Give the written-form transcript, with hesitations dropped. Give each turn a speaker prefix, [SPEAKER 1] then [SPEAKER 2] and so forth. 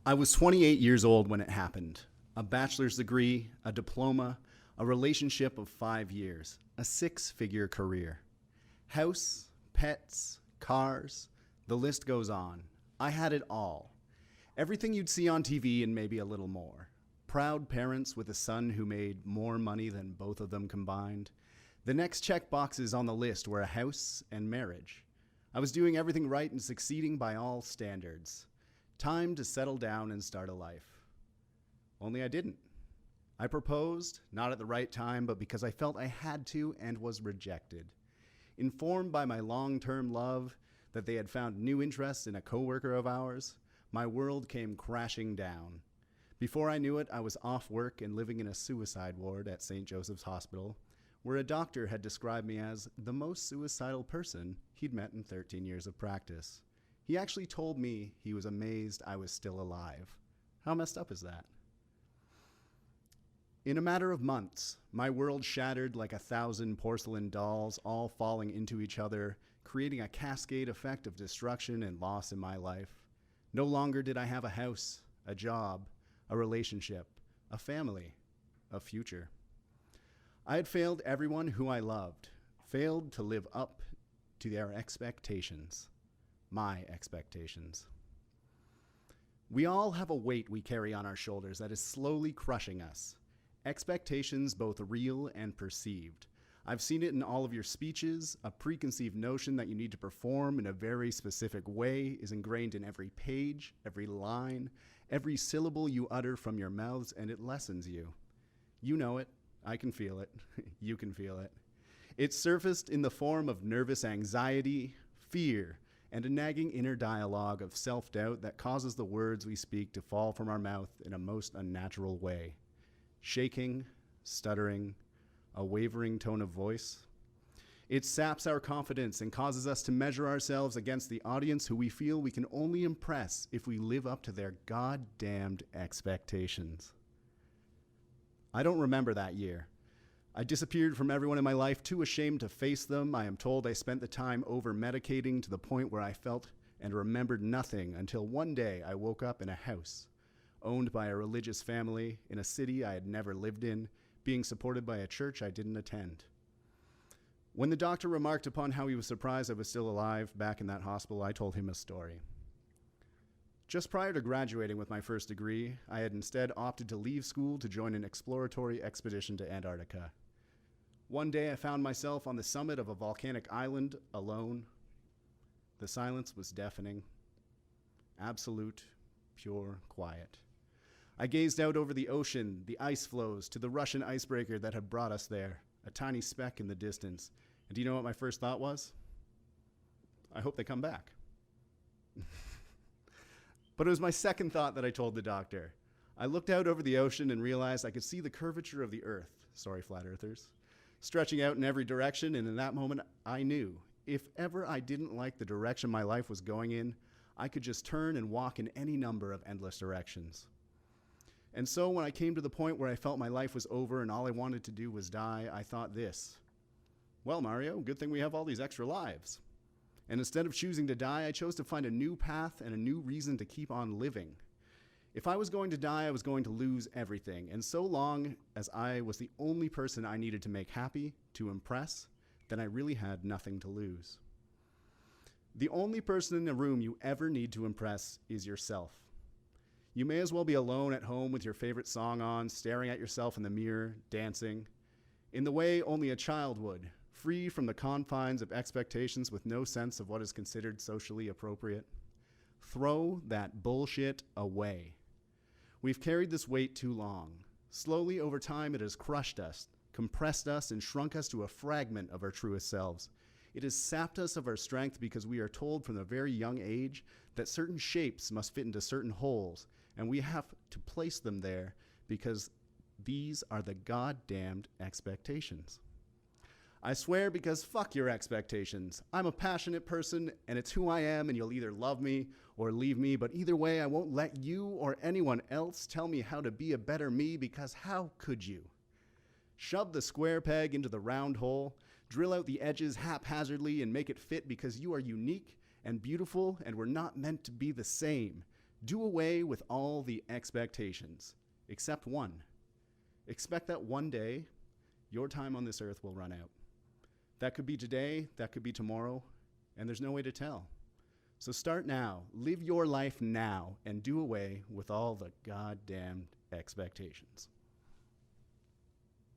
[SPEAKER 1] I was 28 years old when it happened. A bachelor's degree, a diploma, a relationship of 5 years, a six-figure career. House, pets, cars, the list goes on. I had it all. Everything you'd see on TV and maybe a little more. Proud parents with a son who made more money than both of them combined. The next check boxes on the list were a house and marriage. I was doing everything right and succeeding by all standards. Time to settle down and start a life. Only I didn't. I proposed, not at the right time, but because I felt I had to and was rejected. Informed by my long-term love that they had found new interest in a coworker of ours, my world came crashing down. Before I knew it, I was off work and living in a suicide ward at St. Joseph's Hospital, where a doctor had described me as the most suicidal person he'd met in 13 years of practice. He actually told me he was amazed I was still alive. How messed up is that? In a matter of months, my world shattered like 1,000 porcelain dolls, all falling into each other, creating a cascade effect of destruction and loss in my life. No longer did I have a house, a job, a relationship, a family, a future. I had failed everyone who I loved, failed to live up to their expectations, my expectations. We all have a weight we carry on our shoulders that is slowly crushing us. Expectations both real and perceived. I've seen it in all of your speeches. A preconceived notion that you need to perform in a very specific way is ingrained in every page, every line, every syllable you utter from your mouths, and it lessens you. You know it. I can feel it. You can feel it. It's surfaced in the form of nervous anxiety, fear, and a nagging inner dialogue of self-doubt that causes the words we speak to fall from our mouth in a most unnatural way. Shaking, stuttering, a wavering tone of voice. It saps our confidence and causes us to measure ourselves against the audience who we feel we can only impress if we live up to their goddamned expectations. I don't remember that year. I disappeared from everyone in my life, too ashamed to face them. I am told I spent the time over-medicating to the point where I felt and remembered nothing until one day I woke up in a house owned by a religious family in a city I had never lived in, being supported by a church I didn't attend. When the doctor remarked upon how he was surprised I was still alive back in that hospital, I told him a story. Just prior to graduating with my first degree, I had instead opted to leave school to join an exploratory expedition to Antarctica. One day I found myself on the summit of a volcanic island, alone. The silence was deafening. Absolute, pure quiet. I gazed out over the ocean, the ice floes, to the Russian icebreaker that had brought us there, a tiny speck in the distance. And do you know what my first thought was? I hope they come back. But it was my second thought that I told the doctor. I looked out over the ocean and realized I could see the curvature of the earth, sorry flat earthers, stretching out in every direction, and in that moment I knew, if ever I didn't like the direction my life was going in, I could just turn and walk in any number of endless directions. And so when I came to the point where I felt my life was over and all I wanted to do was die, I thought this: well, Mario, good thing we have all these extra lives. And instead of choosing to die, I chose to find a new path and a new reason to keep on living. If I was going to die, I was going to lose everything. And so long as I was the only person I needed to make happy, to impress, then I really had nothing to lose. The only person in the room you ever need to impress is yourself. You may as well be alone at home with your favorite song on, staring at yourself in the mirror, dancing, in the way only a child would, free from the confines of expectations with no sense of what is considered socially appropriate. Throw that bullshit away. We've carried this weight too long. Slowly over time it has crushed us, compressed us, and shrunk us to a fragment of our truest selves. It has sapped us of our strength because we are told from a very young age that certain shapes must fit into certain holes, and we have to place them there because these are the goddamned expectations. I swear, because fuck your expectations. I'm a passionate person, and it's who I am, and you'll either love me or leave me, but either way, I won't let you or anyone else tell me how to be a better me, because how could you? Shove the square peg into the round hole, drill out the edges haphazardly, and make it fit because you are unique and beautiful, and we're not meant to be the same. Do away with all the expectations, except one. Expect that one day, your time on this earth will run out. That could be today, that could be tomorrow, and there's no way to tell. So start now, live your life now, and do away with all the goddamn expectations.